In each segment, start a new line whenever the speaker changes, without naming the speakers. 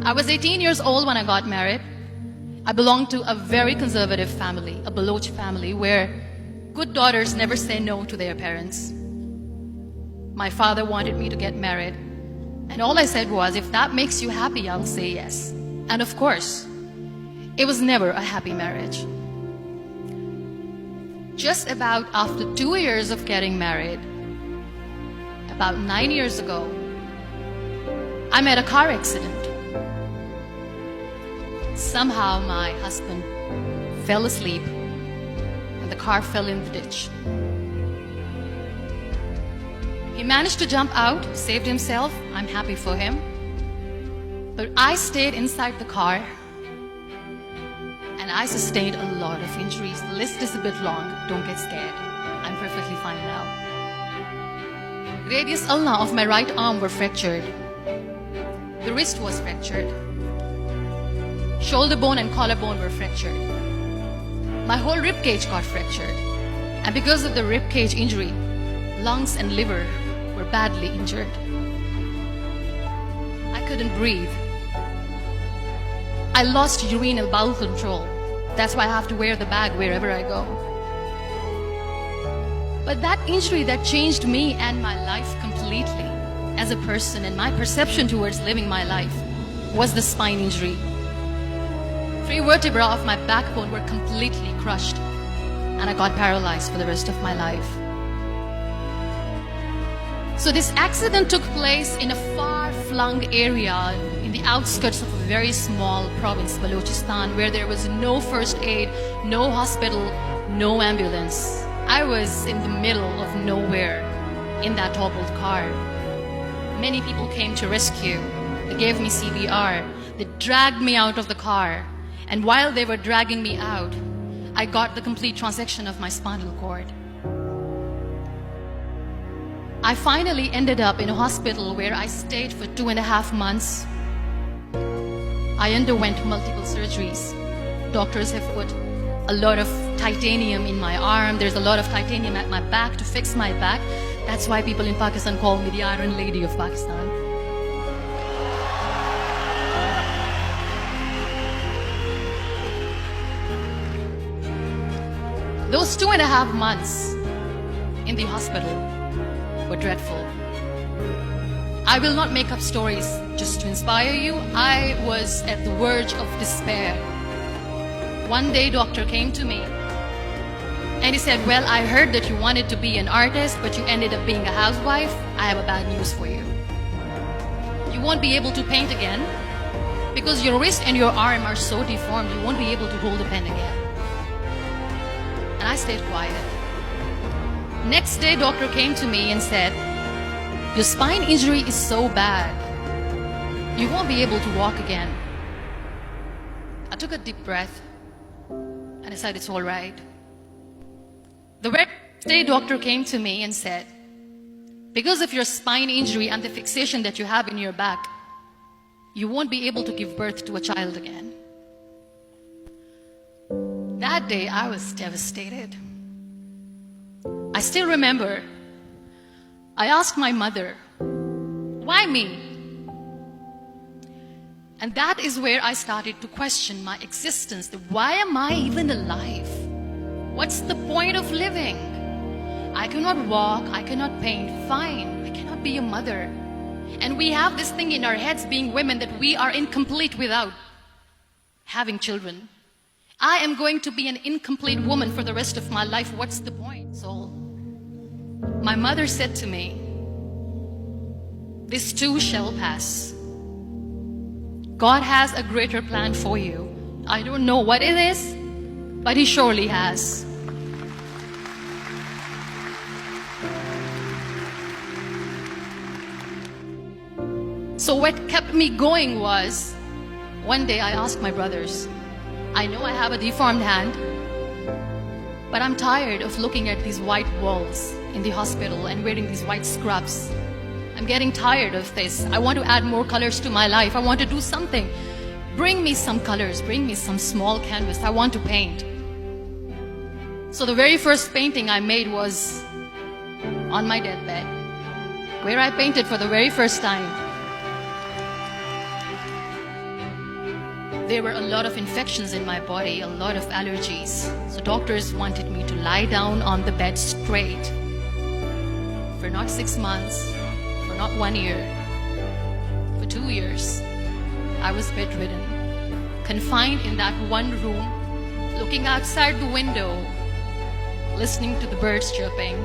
I was 18 years old when I got married. I belonged to a very conservative family, a Baloch family, where good daughters never say no to their parents. My father wanted me to get married, and all I said was, if that makes you happy, I'll say yes. And of course, it was never a happy marriage. Just about after 2 years of getting married, about 9 years ago, I met a car accident. Somehow my husband fell asleep and the car fell in the ditch. He managed to jump out, saved himself. I'm happy for him. But I stayed inside the car and I sustained a lot of injuries. The list is a bit long. Don't get scared. I'm perfectly fine now. Radius ulna of my right arm were fractured. The wrist was fractured. Shoulder bone and collarbone were fractured. My whole rib cage got fractured. And because of the rib cage injury, lungs and liver were badly injured. I couldn't breathe. I lost urine and bowel control. That's why I have to wear the bag wherever I go. But that injury that changed me and my life completely as a person and my perception towards living my life was the spine injury. 3 vertebrae of my backbone were completely crushed and I got paralyzed for the rest of my life. So this accident took place in a far-flung area in the outskirts of a very small province, Balochistan, where there was no first aid, no hospital, no ambulance. I was in the middle of nowhere in that toppled car. Many people came to rescue. They gave me CPR. They dragged me out of the car. And while they were dragging me out, I got the complete transection of my spinal cord. I finally ended up in a hospital where I stayed for 2.5 months. I underwent multiple surgeries. Doctors have put a lot of titanium in my arm. There's a lot of titanium at my back to fix my back. That's why people in Pakistan call me the Iron Lady of Pakistan. Those 2.5 months in the hospital were dreadful. I will not make up stories just to inspire you. I was at the verge of despair. One day, doctor came to me and he said, well, I heard that you wanted to be an artist, but you ended up being a housewife. I have a bad news for you. You won't be able to paint again because your wrist and your arm are so deformed, you won't be able to hold a pen again. And I stayed quiet. Next day, doctor came to me and said, your spine injury is so bad, you won't be able to walk again. I took a deep breath and I said, it's all right. The very next day, doctor came to me and said, because of your spine injury and the fixation that you have in your back, you won't be able to give birth to a child again. That day, I was devastated. I still remember, I asked my mother, why me? And that is where I started to question my existence. Why am I even alive? What's the point of living? I cannot walk, I cannot paint, fine, I cannot be a mother. And we have this thing in our heads, being women, that we are incomplete without having children. I am going to be an incomplete woman for the rest of my life. What's the point? So my mother said to me, this too shall pass. God has a greater plan for you. I don't know what it is, but He surely has. So what kept me going was, one day I asked my brothers, I know I have a deformed hand, but I'm tired of looking at these white walls in the hospital and wearing these white scrubs. I'm getting tired of this. I want to add more colors to my life. I want to do something. Bring me some colors, bring me some small canvas. I want to paint. So the very first painting I made was on my deathbed, where I painted for the very first time. There were a lot of infections in my body, a lot of allergies. So doctors wanted me to lie down on the bed straight for not 6 months, for not 1 year, for 2 years. I was bedridden, confined in that one room, looking outside the window, listening to the birds chirping,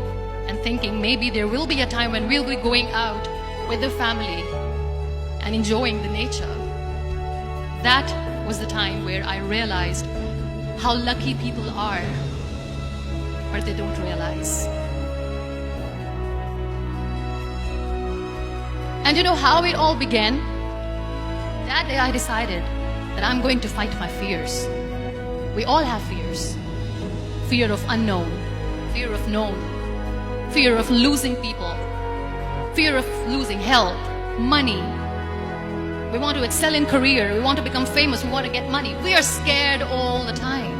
and thinking maybe there will be a time when we'll be going out with the family and enjoying the nature. That was the time where I realized how lucky people are, but they don't realize. And you know how it all began? That day I decided that I'm going to fight my fears. We all have fears. Fear of unknown, fear of known, fear of losing people, fear of losing health, money. We want to excel in career, we want to become famous, we want to get money. We are scared all the time.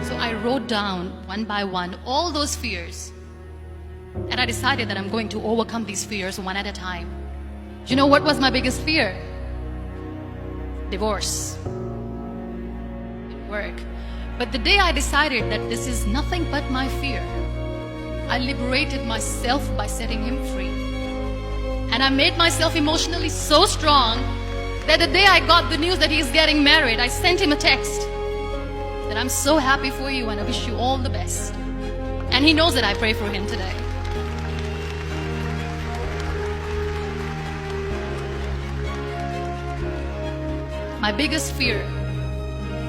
So I wrote down one by one all those fears. And I decided that I'm going to overcome these fears one at a time. Do you know what was my biggest fear? Divorce. It didn't work. But the day I decided that this is nothing but my fear, I liberated myself by setting him free. And I made myself emotionally so strong that the day I got the news that he's getting married, I sent him a text that I'm so happy for you and I wish you all the best. And he knows that I pray for him today. My biggest fear,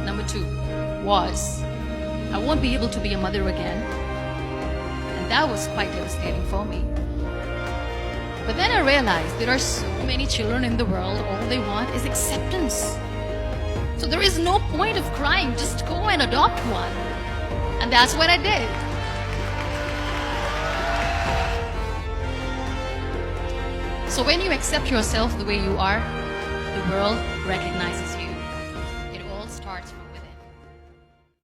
number 2, was I won't be able to be a mother again. And that was quite devastating for me. But then I realized there are so many children in the world, all they want is acceptance. So there is no point of crying, just go and adopt one. And that's what I did. So when you accept yourself the way you are, the world recognizes you.